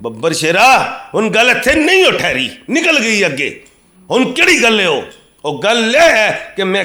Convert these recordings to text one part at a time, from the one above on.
ਬੱਬਰ ਸ਼ੇਰਾ ਹੁਣ ਗੱਲ ਇੱਥੇ ਨਹੀਂ ਹੋ ਠਹਿਰੀ, ਨਿਕਲ ਗਈ ਅੱਗੇ। ਹੁਣ ਕਿਹੜੀ ਗੱਲ ਹੈ ਉਹ ਗੱਲ ਇਹ ਹੈ ਕਿ ਮੈਂ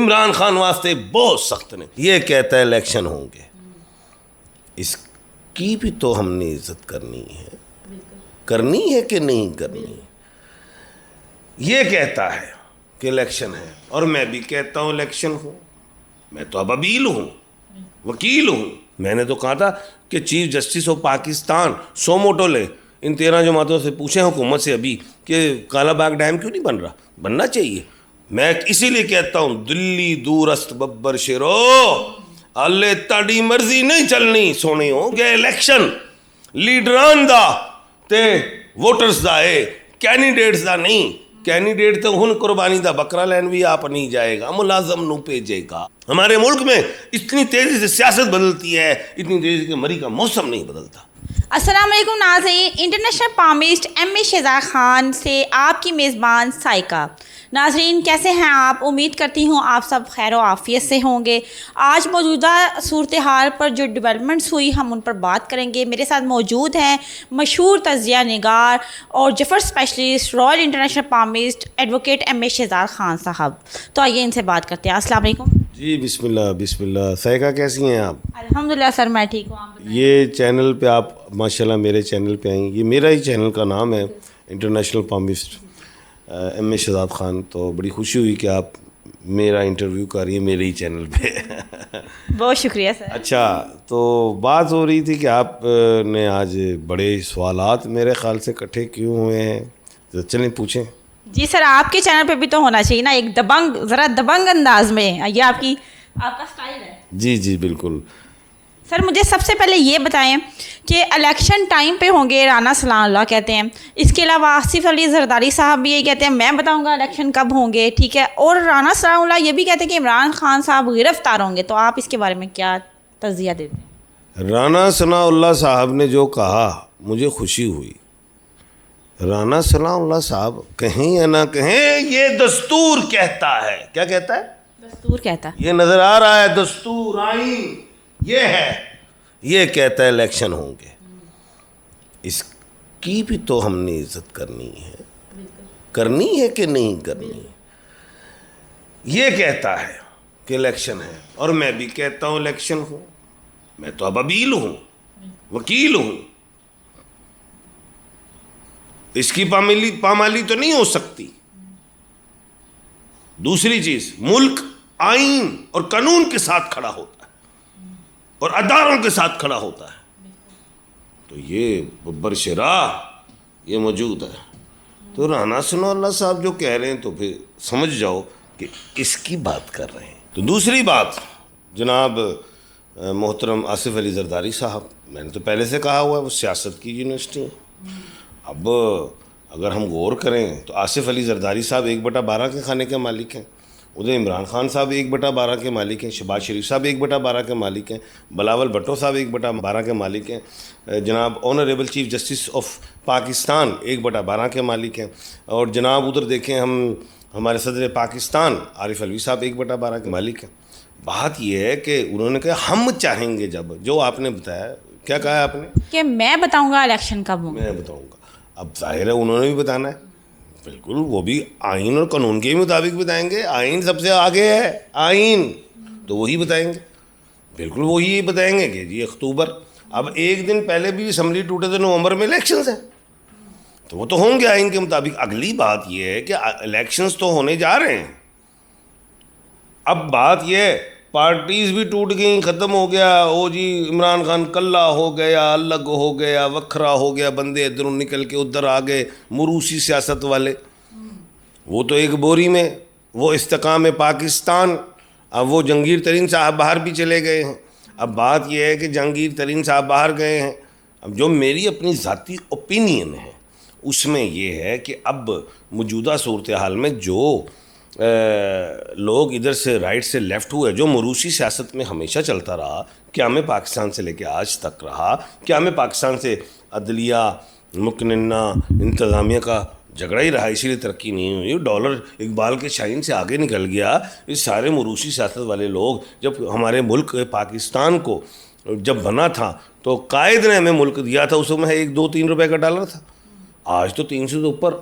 عمران خان واسطے بہت سخت نے. یہ کہتا ہے الیکشن ہوں گے، اس کی بھی تو ہم نے عزت کرنی ہے کہ نہیں کرنی. یہ کہتا ہے کہ الیکشن ہے اور میں بھی کہتا ہوں الیکشن ہو. میں تو اب ابیل ہوں، وکیل ہوں. میں نے تو کہا تھا کہ chief justice of Pakistan suo motu لے، ان 13 جماعتوں سے پوچھیں حکومت سے ابھی کہ کالا باغ ڈیم کیوں نہیں بن رہا. بننا چاہیے. میں اسی لیے کہتا ہوں دلی دور است ببر شیرو، اللہ تاڑی مرضی نہیں چلنی. سونے ہو گئے الیکشن لیڈران دا تے ووٹرز دا ہے، کینڈیڈیٹس دا نہیں. کینڈیڈیٹ تو ہن قربانی دا بکرا لین بھی آپ نہیں جائے گا، ملازم نو بھیجے گا. ہمارے ملک میں اتنی تیزی سے سیاست بدلتی ہے، اتنی تیزی سے مری کا موسم نہیں بدلتا. السلام علیکم ناظرین، international palmist M A Shahzad Khan سے آپ کی میزبان سائقہ. ناظرین کیسے ہیں آپ؟ امید کرتی ہوں آپ سب خیر و عافیت سے ہوں گے. آج موجودہ صورتحال پر جو ڈیولپمنٹس ہوئی ہم ان پر بات کریں گے. میرے ساتھ موجود ہیں مشہور تجزیہ نگار اور جفر specialist royal international palmist advocate M A Shahzad Khan Sahab. تو آئیے ان سے بات کرتے ہیں. السلام علیکم. جی بسم اللہ. سائقہ کیسی ہیں آپ؟ الحمدللہ سر میں ٹھیک ہوں. آپ بتائیں. یہ چینل پہ آپ ماشاءاللہ میرے چینل پہ آئیں. یہ میرا ہی چینل کا نام ہے international palmist M A Shahzad Khan. تو بڑی خوشی ہوئی کہ آپ میرا انٹرویو کر رہی ہیں میرے ہی چینل پہ. بہت شکریہ سر. اچھا، تو بات ہو رہی تھی کہ آپ نے آج بڑے سوالات میرے خیال سے اکٹھے کیوں ہوئے ہیں، تو چلیں پوچھیں. جی سر، آپ کے چینل پہ بھی تو ہونا چاہیے نا ایک دبنگ انداز میں. یہ آپ کا سٹائل ہے. جی بالکل. سر مجھے سب سے پہلے یہ بتائیں کہ الیکشن ٹائم پہ ہوں گے رانا ثناء اللہ کہتے ہیں، اس کے علاوہ آصف علی زرداری صاحب بھی یہ کہتے ہیں میں بتاؤں گا الیکشن کب ہوں گے، ٹھیک ہے، اور رانا ثناء اللہ یہ بھی کہتے ہیں کہ عمران خان صاحب گرفتار ہوں گے. تو آپ اس کے بارے میں کیا تجزیہ دیتے ہیں؟ رانا ثناء اللہ صاحب نے جو کہا مجھے خوشی ہوئی. رانا ثناء اللہ صاحب کہیں یا نہ کہیں یہ دستور کہتا ہے. کیا کہتا ہے؟ دستور کہتا ہے. یہ نظر آ رہا ہے دستور آئین یہ ہے. یہ کہتا ہے الیکشن ہوں گے، اس کی بھی تو ہم نے عزت کرنی ہے کہ نہیں کرنی. یہ کہتا ہے کہ الیکشن ہے اور میں بھی کہتا ہوں الیکشن ہو. میں تو اب ابیل ہوں، وکیل ہوں. اس کی پامالی تو نہیں ہو سکتی. دوسری چیز، ملک آئین اور قانون کے ساتھ کھڑا ہوتا ہے اور اداروں کے ساتھ کھڑا ہوتا ہے. تو یہ ببر شیرا یہ موجود ہے. تو رانا ثناء اللہ صاحب جو کہہ رہے ہیں تو پھر سمجھ جاؤ کہ اس کی بات کر رہے ہیں. تو دوسری بات، جناب محترم آصف علی زرداری صاحب، میں نے تو پہلے سے کہا ہوا ہے وہ سیاست کی یونیورسٹی ہے. اب اگر ہم غور کریں تو آصف علی زرداری صاحب 1/12 کے کھانے کے مالک ہیں، ادھر عمران خان صاحب 1/12 کے مالک ہیں، شہباز شریف صاحب 1/12 کے مالک ہیں، بلاول بھٹو صاحب 1/12 کے مالک ہیں، جناب honourable chief justice of Pakistan 1/12 کے مالک ہیں، اور جناب ادھر دیکھیں ہمارے صدر پاکستان عارف علوی صاحب 1/12 کے مالک ہیں. بات یہ ہے کہ انہوں نے کہا ہم چاہیں گے، جب جو آپ نے بتایا، کیا کہا ہے آپ نے کہ میں بتاؤں گا الیکشن کب ہوں. میں بتاؤں گا. اب ظاہر ہے انہوں نے بھی بتانا ہے. بالکل وہ بھی آئین اور قانون کے مطابق بتائیں گے. آئین سب سے آگے ہے، آئین تو وہی بتائیں گے. بالکل وہی بتائیں گے کہ جی اکتوبر. اب ایک دن پہلے بھی اسمبلی ٹوٹے تو نومبر میں الیکشنز ہیں، تو وہ تو ہوں گے آئین کے مطابق. اگلی بات یہ ہے کہ الیکشنز تو ہونے جا رہے ہیں. اب بات یہ ہے پارٹیز بھی ٹوٹ گئیں، ختم ہو گیا. او جی عمران خان کلا ہو گیا، الگ ہو گیا، وکھرا ہو گیا، بندے ادھر نکل کے ادھر آ گئے. موروثی سیاست والے وہ تو ایک بوری میں، وہ استحکام پاکستان. اب وہ جہانگیر ترین صاحب باہر بھی چلے گئے ہیں. اب بات یہ ہے کہ جہانگیر ترین صاحب باہر گئے ہیں. اب جو میری اپنی ذاتی اوپینین ہے اس میں یہ ہے کہ اب موجودہ صورتحال میں جو لوگ ادھر سے رائٹ سے لیفٹ ہوئے، جو موروثی سیاست میں ہمیشہ چلتا رہا، قیام پاکستان سے لے کے آج تک رہا. قیام پاکستان سے عدلیہ، مکننہ، انتظامیہ کا جھگڑا ہی رہا، اسی لیے ترقی نہیں ہوئی. ڈالر اقبال کے شائن سے آگے نکل گیا. اس سارے موروثی سیاست والے لوگ جب ہمارے ملک پاکستان کو جب بنا تھا تو قائد نے ہمیں ملک دیا تھا، اس میں 1 2 3 روپے کا ڈالر تھا، آج تو 300 سے اوپر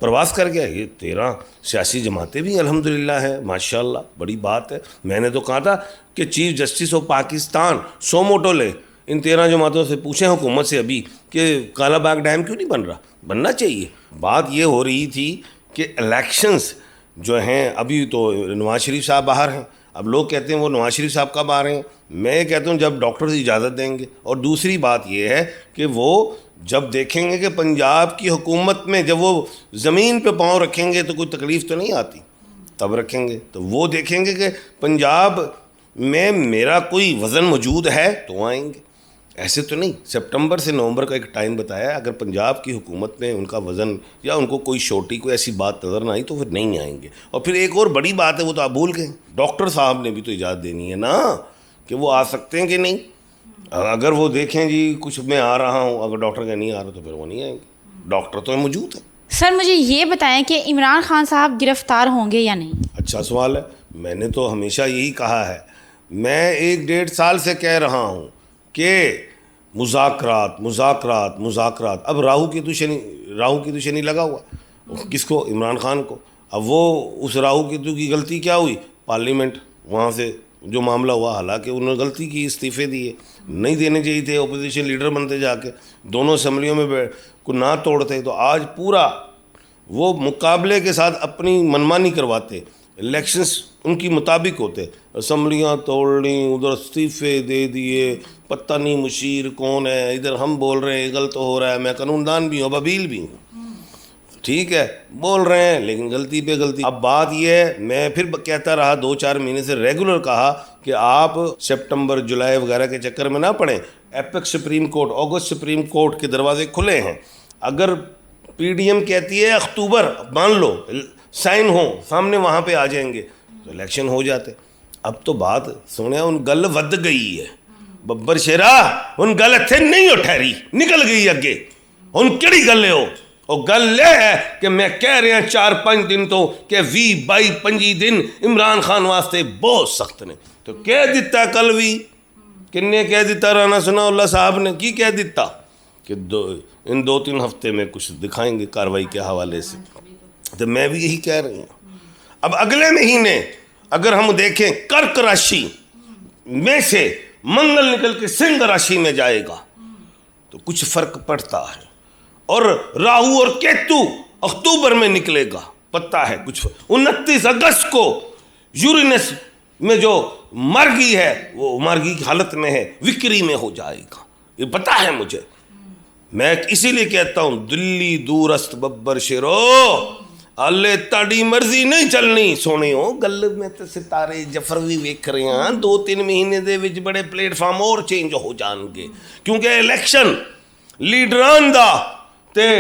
پرواز کر گیا. یہ 13 سیاسی جماعتیں بھی الحمدللہ ہیں، ماشاءاللہ، بڑی بات ہے. میں نے تو کہا تھا کہ chief justice of Pakistan suo motu لے، ان 13 جماعتوں سے پوچھیں حکومت سے ابھی کہ کالا باغ ڈیم کیوں نہیں بن رہا. بننا چاہیے. بات یہ ہو رہی تھی کہ الیکشنز جو ہیں، ابھی تو نواز شریف صاحب باہر ہیں. اب لوگ کہتے ہیں وہ نواز شریف صاحب کب آ رہے ہیں؟ میں کہتا ہوں جب ڈاکٹرز اجازت دیں گے. اور دوسری بات یہ ہے کہ وہ جب دیکھیں گے کہ پنجاب کی حکومت میں جب وہ زمین پہ پاؤں رکھیں گے تو کوئی تکلیف تو نہیں آتی، تب رکھیں گے تو وہ دیکھیں گے کہ پنجاب میں میرا کوئی وزن موجود ہے تو آئیں گے. ایسے تو نہیں. سپٹمبر سے نومبر کا ایک ٹائم بتایا ہے، اگر پنجاب کی حکومت میں ان کا وزن یا ان کو کوئی چھوٹی کوئی ایسی بات نظر نہ آئی تو پھر نہیں آئیں گے. اور پھر ایک اور بڑی بات ہے، وہ تو آپ بھول گئے، ڈاکٹر صاحب نے بھی تو اجازت دینی ہے نا کہ وہ آ سکتے ہیں کہ نہیں. اگر وہ دیکھیں جی کچھ میں آ رہا ہوں، اگر ڈاکٹر کا نہیں آ رہا تو پھر وہ نہیں آئیں گے. ڈاکٹر تو موجود ہے. سر مجھے یہ بتائیں کہ عمران خان صاحب گرفتار ہوں گے یا نہیں؟ اچھا سوال ہے. میں نے تو ہمیشہ یہی کہا ہے، میں 1 1.5 سال سے کہہ رہا ہوں کہ مذاکرات مذاکرات مذاکرات. اب راہو کی تو شنی لگا ہوا کس کو؟ عمران خان کو. اب وہ اس راہو کیتو کی غلطی کیا ہوئی؟ پارلیمنٹ وہاں سے جو معاملہ ہوا، حالانکہ انہوں نے غلطی کی، استعفے دیے، نہیں دینے چاہیے تھے، اپوزیشن لیڈر بنتے جا کے، دونوں اسمبلیوں میں کو نہ توڑتے تو آج پورا وہ مقابلے کے ساتھ اپنی منمانی کرواتے، الیکشنز ان کی مطابق ہوتے. اسمبلیاں توڑ لیں، ادھر استعفے دے دیے، پتہ نہیں مشیر کون ہے، ادھر ہم بول رہے ہیں غلط ہو رہا ہے. میں قانون دان بھی ہوں، ببیل بھی ہوں، ٹھیک ہے، بول رہے ہیں لیکن غلطی پہ غلطی. اب بات یہ ہے، میں پھر کہتا رہا 2 4 مہینے سے ریگولر کہا کہ آپ سپٹمبر جولائی وغیرہ کے چکر میں نہ پڑیں. ایپیکس سپریم کورٹ، اگست سپریم کورٹ کے دروازے کھلے ہیں. اگر پی ڈی ایم کہتی ہے اکتوبر، مان لو سائن ہو سامنے، وہاں پہ آ جائیں گے تو الیکشن ہو جاتے. اب تو بات سونے ان گل ود گئی ہے. ببر شیرا ان گل اتنے نہیں ہو ٹھہری، نکل گئی اگے. ان کیڑی گل ہو؟ وہ گل یہ ہے کہ میں کہہ رہا 4 5 دن تو کہ 20 22 25 دن عمران خان واسطے بہت سخت نے. تو کہہ دیتا کل بھی، کنے کہہ دیتا رانا ثناء اللہ صاحب نے، کی کہہ دیتا کہ ان 2 3 ہفتے میں کچھ دکھائیں گے کارروائی کے حوالے سے. تو میں بھی یہی کہہ رہی ہوں. اب اگلے مہینے اگر ہم دیکھیں کرک راشی میں سے منگل نکل کے سنگھ راشی میں جائے گا تو کچھ فرق پڑتا ہے. اور راہو اور کیتو اکتوبر میں نکلے گا، پتہ ہے کچھ. 29 اگست کو یورینس میں جو مارگی ہے وہ مارگی کی حالت میں ہے، وکری میں ہو جائے گا، یہ پتہ ہے مجھے. میں اسی لیے کہتا ہوں دلی دور است ببر شیرو، اللہ تاڑی مرضی نہیں چلنی. سونے ہو گل میں تو ستارے جفر بھی ویکھ رہے ہیں 2 3 مہینے دے وچ بڑے پلیٹ فارم اور چینج ہو جان گے، کیونکہ الیکشن لیڈران دا تے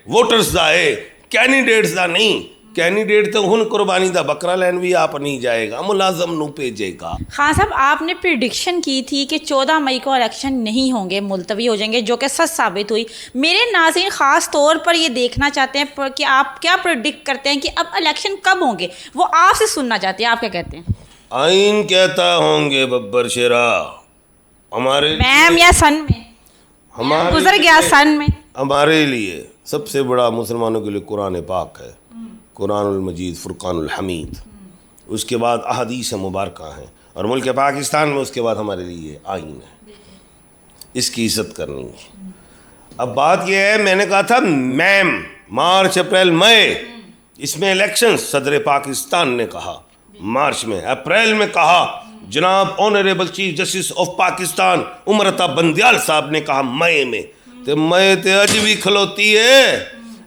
ووٹرز دا ہے، کینڈیڈیٹس دا نہیں. کینڈیڈیٹ تو ہن قربانی دا بکرا لین بھی آپ نہیں جائے گا، ملازم نو بھیجے گا. خان صاحب آپ نے پریڈکشن کی تھی کہ 14 مئی کو الیکشن نہیں ہوں گے، ملتوی ہو جائیں گے، جو کہ سچ ثابت ہوئی. میرے ناظرین خاص طور پر یہ دیکھنا چاہتے ہیں کہ آپ کیا پریڈکٹ کرتے ہیں کہ اب الیکشن کب ہوں گے، وہ آپ سے سننا چاہتے ہیں. آپ کیا کہتے ہیں؟ آئین کہتا ہوں گے ببر شیرا، ہمارے میم یا سن میں گزر گیا سن میں. ہمارے لیے سب سے بڑا مسلمانوں کے لیے قرآن پاک ہے، قرآن المجید، فرقان الحمید. اس کے بعد احادیث مبارکہ ہیں، اور ملک پاکستان میں اس کے بعد ہمارے لیے آئین ہے. اس کی عزت کرنی ہے. اب بات یہ ہے، میں نے کہا تھا میم مارچ اپریل مئی اس میں الیکشن، صدر پاکستان نے کہا مارچ میں. اپریل میں کہا جناب honourable chief justice of Pakistan Umar Ata Bandial Sahab نے کہا مئی میں. تو مئی تے اج بھی کھلوتی ہے،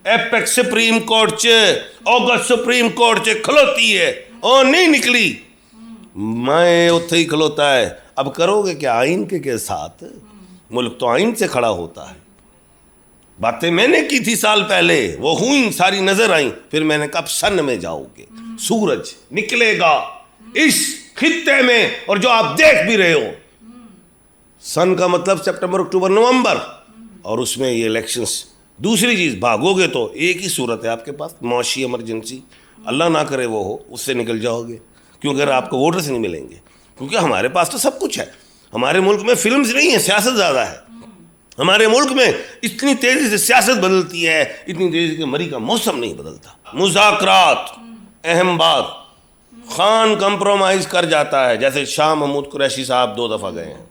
ایپیکس سپریم کورٹ چ اگست سپریم کورٹ چ کھلوتی ہے، اور نہیں نکلی. میں اتھے ہی کھلوتا ہے. اب کرو گے کیا آئین کے ساتھ؟ ملک تو آئین سے کھڑا ہوتا ہے. باتیں میں نے کی تھی سال پہلے، وہ ہوئیں ساری نظر آئیں. پھر میں نے کہا اب سن میں جاؤ گے، سورج نکلے گا اس خطے میں، اور جو آپ دیکھ بھی رہے ہو سن کا مطلب سپٹمبر اکتوبر نومبر، اور اس میں یہ الیکشنز. دوسری چیز، بھاگو گے تو ایک ہی صورت ہے آپ کے پاس، معاشی ایمرجنسی، اللہ نہ کرے وہ ہو، اس سے نکل جاؤ گے، کیونکہ اگر آپ کو ووٹرز نہیں ملیں گے، کیونکہ ہمارے پاس تو سب کچھ ہے. ہمارے ملک میں فلمز نہیں ہیں، سیاست زیادہ ہے. ہمارے ملک میں اتنی تیزی سے سیاست بدلتی ہے، اتنی تیزی سے مری کا موسم نہیں بدلتا. مذاکرات اہم بات. خان کمپرومائز کر جاتا ہے، جیسے شاہ محمود قریشی صاحب 2 دفعہ گئے ہیں.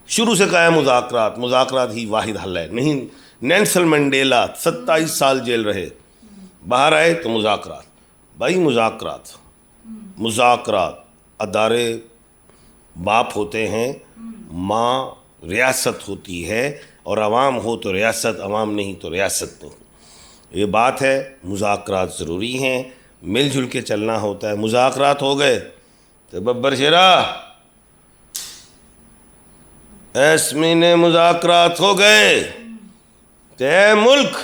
شروع سے کہا ہے مذاکرات، مذاکرات ہی واحد حل ہے. نہیں، نیلسن منڈیلا 27 سال جیل رہے، باہر آئے تو مذاکرات. بھائی مذاکرات ادارے باپ ہوتے ہیں، ماں ریاست ہوتی ہے، اور عوام ہو تو ریاست، عوام نہیں تو ریاست نہیں. یہ بات ہے. مذاکرات ضروری ہیں، مل جل کے چلنا ہوتا ہے. مذاکرات ہو گئے تو ببر شیرا ایسمین مذاکرات ہو گئے تو اے ملک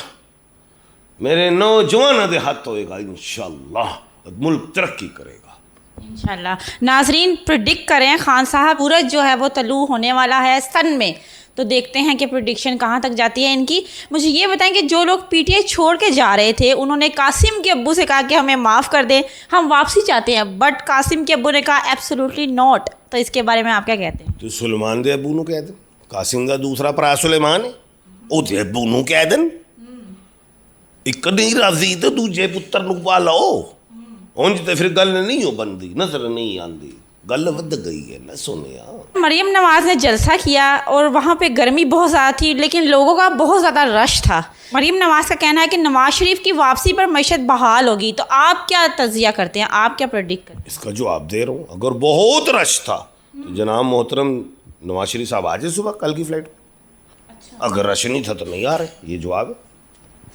میرے نوجوان دیہات ہوئے گا انشاءاللہ، ملک ترقی کرے گا انشاءاللہ. ناظرین پریڈکٹ کریں، خان صاحب سورج جو ہے وہ طلوع ہونے والا ہے سن میں، تو دیکھتے ہیں کہ پریڈکشن کہاں تک جاتی ہے ان کی. مجھے یہ بتائیں کہ جو لوگ پی ٹی آئی چھوڑ کے جا رہے تھے انہوں نے قاسم کے ابو سے کہا کہ ہمیں معاف کر دیں، ہم واپسی چاہتے ہیں، بٹ قاسم کے ابو نے کہا ایبسولوٹلی ناٹ. تو اس کے بارے میں آپ کیا کہتے ہیں؟ تو سلیمان دے ابو نو کہہ دیں، قاسم دا دوسرا پرا سلیمان ہے، او دے ابو نو کہہ دیں ایک نہیں راضی تو دوجے پتر نو پالو. اونج تے پھر گل نہیں ہو بندی، نظر نہیں آندی، گل ود گئی ہے نا سونیا. مریم نواز نے جلسہ کیا اور وہاں پہ گرمی بہت زیادہ تھی، لیکن لوگوں کا بہت زیادہ رش تھا. مریم نواز کا کہنا ہے کہ نواز شریف کی واپسی پر معیشت بحال ہوگی. تو آپ کیا تجزیہ کرتے ہیں، آپ کیا پریڈکٹ کرتے ہیں؟ اس کا جواب دے رہا ہوں. اگر بہت رش تھا تو جناب محترم نواز شریف صاحب آ جائے صبح کل کی فلائٹ. اگر رش نہیں تھا تو نہیں آ رہے، یہ جواب ہے.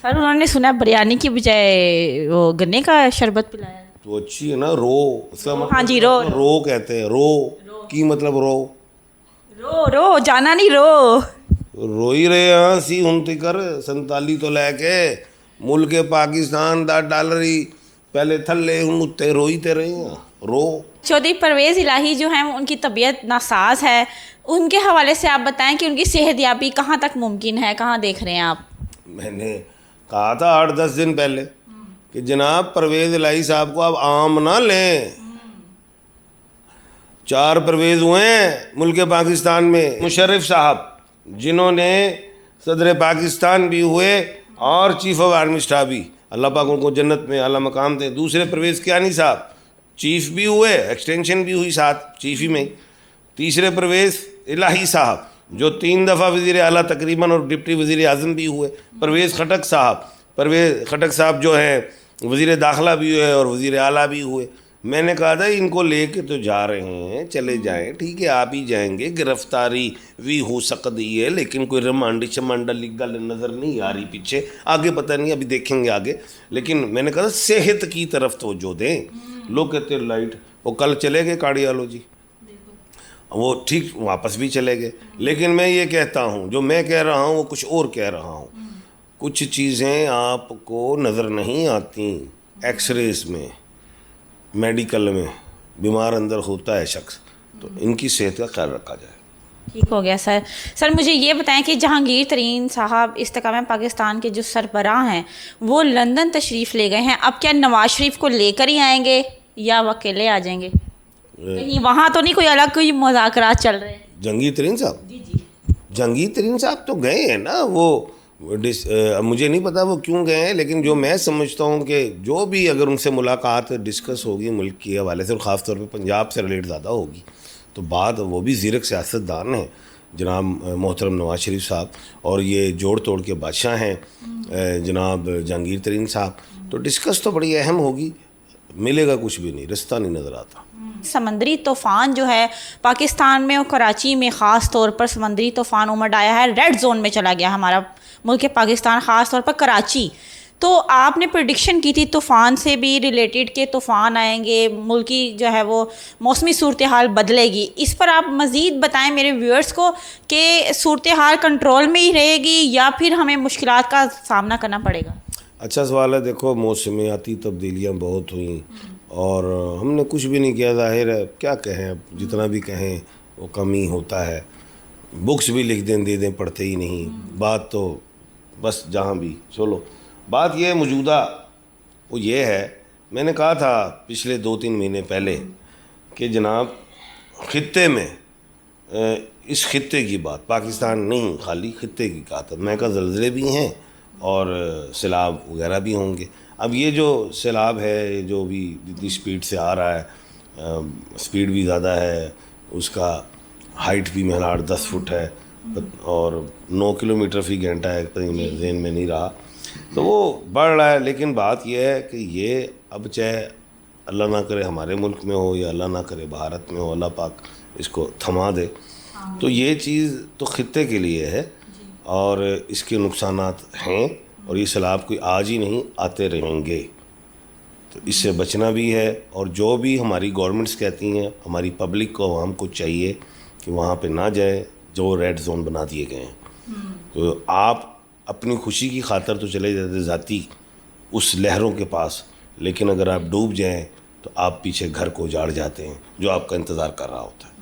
سر انہوں نے سنا بریانی کی بجائے وہ گنے کا شربت پلایا. تو اچھی ہے نا، رو اس کا مطلب ہاں جی، رو کہتے ہیں. رو کی مطلب رو جانا نہیں، رو ہی رہے ہاں سی ہن تکر 47 تو لے کے ملک پاکستان دا ڈالری پہلے تھلے ہن اتے روئی تے رہے ہیں. رو چودھری پرویز الہی جو ہیں ان کی طبیعت ناساز ہے، ان کے حوالے سے آپ بتائیں کہ ان کی صحت یابی کہاں تک ممکن ہے، کہاں دیکھ رہے ہیں آپ؟ میں نے کہا تھا 8-10 دن پہلے کہ جناب پرویز الہی صاحب کو آپ عام نہ لیں. 4 پرویز ہوئے ہیں ملک پاکستان میں. مشرف صاحب جنہوں نے صدر پاکستان بھی ہوئے اور چیف آف آرمی اسٹاف بھی، اللہ پاک ان کو جنت میں اعلیٰ مقام دے. دوسرے پرویز کیانی صاحب چیف بھی ہوئے، ایکسٹینشن بھی ہوئی ساتھ چیف ہی میں. تیسرے پرویز الہی صاحب جو 3 دفعہ وزیر اعلیٰ تقریباً اور ڈپٹی وزیر اعظم بھی ہوئے. پرویز خٹک صاحب جو ہیں وزیر داخلہ بھی ہوئے اور وزیر اعلیٰ بھی ہوئے. میں نے کہا تھا ان کو لے کے تو جا رہے ہیں، چلے جائیں، ٹھیک ہے آپ ہی جائیں گے، گرفتاری بھی ہو سکتی ہے، لیکن کوئی ریمانڈ شمانڈل گل نظر نہیں آ رہی پیچھے. آگے پتہ نہیں، ابھی دیکھیں گے آگے. لیکن میں نے کہا تھا صحت کی طرف توجہ دیں. لوگ کہتے ہیں لائٹ، وہ کل چلے گئے کارڈیالوجی، وہ ٹھیک واپس بھی چلے گئے. لیکن میں یہ کہتا ہوں، جو میں کہہ رہا ہوں وہ کچھ اور کہہ رہا ہوں. کچھ چیزیں آپ کو نظر نہیں آتی ایکس ریز میں، میڈیکل میں بیمار اندر ہوتا ہے شخص، تو ان کی صحت کا خیال رکھا جائے. ٹھیک ہو گیا سر. سر مجھے یہ بتائیں کہ جہانگیر ترین صاحب استحکام پاکستان کے جو سربراہ ہیں وہ لندن تشریف لے گئے ہیں، اب کیا نواز شریف کو لے کر ہی آئیں گے یا وہ اکیلے آ جائیں گے؟ کہیں وہاں تو نہیں کوئی الگ کوئی مذاکرات چل رہے ہیں؟ جہانگیر ترین صاحب جی جہانگیر ترین صاحب تو گئے ہیں نا. وہ مجھے نہیں پتا وہ کیوں گئے ہیں، لیکن جو میں سمجھتا ہوں کہ جو بھی اگر ان سے ملاقات ڈسکس ہوگی ملک کے حوالے سے، اور خاص طور پہ پنجاب سے ریلیٹ زیادہ ہوگی، تو بات وہ بھی زیرک سیاستدان ہیں جناب محترم نواز شریف صاحب، اور یہ جوڑ توڑ کے بادشاہ ہیں جناب جہانگیر ترین صاحب. تو ڈسکس تو بڑی اہم ہوگی. ملے گا کچھ بھی نہیں، رستہ نہیں نظر آتا. سمندری طوفان جو ہے پاکستان میں اور کراچی میں خاص طور پر سمندری طوفان امڈ آیا ہے، ریڈ زون میں چلا گیا ہمارا ملک پاکستان، خاص طور پر کراچی. تو آپ نے پریڈکشن کی تھی طوفان سے بھی ریلیٹڈ کہ طوفان آئیں گے، ملکی جو ہے وہ موسمی صورتحال بدلے گی. اس پر آپ مزید بتائیں میرے ویورز کو کہ صورتحال کنٹرول میں ہی رہے گی یا پھر ہمیں مشکلات کا سامنا کرنا پڑے گا؟ اچھا سوال ہے. دیکھو موسمیاتی تبدیلیاں بہت ہوئیں اور ہم نے کچھ بھی نہیں کیا. ظاہر ہے کیا کہیں، اب جتنا بھی کہیں وہ کم ہی ہوتا ہے. بکس بھی لکھ دیں دے دیں، پڑھتے ہی نہیں. بات تو بس جہاں بھی چلو، بات یہ موجودہ وہ یہ ہے، میں نے کہا تھا پچھلے 2-3 مہینے پہلے کہ جناب خطے میں اس خطے کی بات، پاکستان نہیں خالی خطے کی کہا تھا، میں کہا زلزلے بھی ہیں اور سیلاب وغیرہ بھی ہوں گے. اب یہ جو سیلاب ہے جو بھی جتنی سپیڈ سے آ رہا ہے، سپیڈ بھی زیادہ ہے، اس کا ہائٹ بھی محض 8-10 فٹ ہے اور 9 کلومیٹر فی گھنٹہ ہے، کہیں میں ذہن میں نہیں رہا، تو وہ بڑھ رہا ہے. لیکن بات یہ ہے کہ یہ اب چاہے اللہ نہ کرے ہمارے ملک میں ہو یا اللہ نہ کرے بھارت میں ہو، اللہ پاک اس کو تھما دے، تو یہ چیز تو خطے کے لیے ہے اور اس کے نقصانات ہیں اور یہ سیلاب کوئی آج ہی نہیں، آتے رہیں گے. تو اس سے بچنا بھی ہے، اور جو بھی ہماری گورنمنٹس کہتی ہیں، ہماری پبلک کو، عوام کو چاہیے کہ وہاں پہ نہ جائے جو ریڈ زون بنا دیے گئے ہیں. تو آپ اپنی خوشی کی خاطر تو چلے جاتے ذاتی اس لہروں کے پاس، لیکن اگر آپ ڈوب جائیں تو آپ پیچھے گھر کو اجاڑ جاتے ہیں جو آپ کا انتظار کر رہا ہوتا ہے.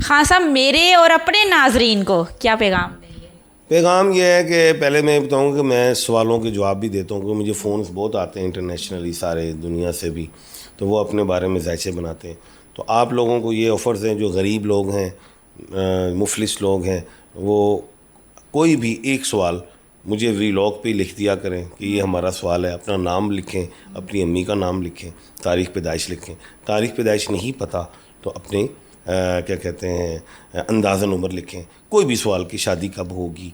خان صاحب میرے اور اپنے ناظرین کو کیا پیغام دیں گے؟ پیغام یہ ہے کہ پہلے میں بتاؤں کہ میں سوالوں کے جواب بھی دیتا ہوں، کیونکہ مجھے فونز بہت آتے ہیں انٹرنیشنلی، سارے دنیا سے بھی، تو وہ اپنے بارے میں ذائچے بناتے ہیں. تو آپ لوگوں کو یہ آفرز ہیں، جو غریب لوگ ہیں، مفلس لوگ ہیں، وہ کوئی بھی ایک سوال مجھے ویلاگ پہ لکھ دیا کریں کہ یہ ہمارا سوال ہے. اپنا نام لکھیں، اپنی امی کا نام لکھیں، تاریخ پیدائش لکھیں. تاریخ پیدائش نہیں پتہ تو اپنے کیا کہتے ہیں اندازاً عمر لکھیں. کوئی بھی سوال کہ شادی کب ہوگی،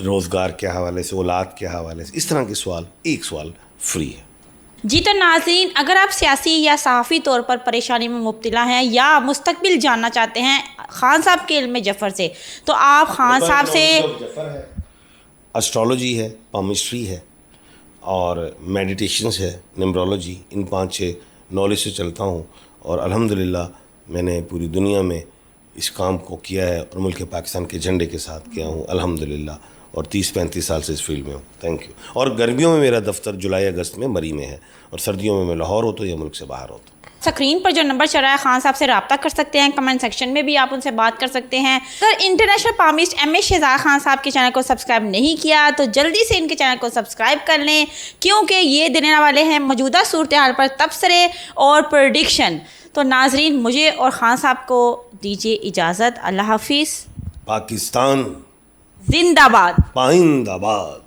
روزگار کے حوالے سے، اولاد کے حوالے سے، اس طرح کے سوال، ایک سوال فری ہے. جی تو ناظرین، اگر آپ سیاسی یا صحافی طور پر پریشانی میں مبتلا ہیں یا مستقبل جاننا چاہتے ہیں خان صاحب کے علم جفر سے، تو آپ خان صاحب سے اسٹرالوجی ہے، پامسٹری ہے اور میڈیٹیشنس ہے، نمبرولوجی، ان 5-6 نالج سے چلتا ہوں اور الحمدللہ میں نے پوری دنیا میں اس کام کو کیا ہے اور ملک پاکستان کے جھنڈے کے ساتھ کیا ہوں الحمدللہ، اور 30-35 سال سے اس فیلڈ میں ہوں. Thank you. اور گرمیوں میں میرا دفتر جولائی اگست میں مری میں ہے اور سردیوں میں لاہور ہوتا ہوں یا ملک سے باہر ہوتا ہوں. اسکرین پر جو نمبر چل رہا ہے خان صاحب سے رابطہ کر سکتے ہیں، کمنٹ سیکشن میں بھی آپ ان سے بات کر سکتے ہیں. اگر international palmist M A Shahzad Khan صاحب کے چینل کو سبسکرائب نہیں کیا تو جلدی سے ان کے چینل کو سبسکرائب کر لیں، کیونکہ یہ دینے والے ہیں موجودہ صورتحال پر تبصرے اور پریڈکشن. تو ناظرین، مجھے اور خان صاحب کو دیجیے اجازت. اللہ حافظ. پاکستان زندہ باد. پائند آباد.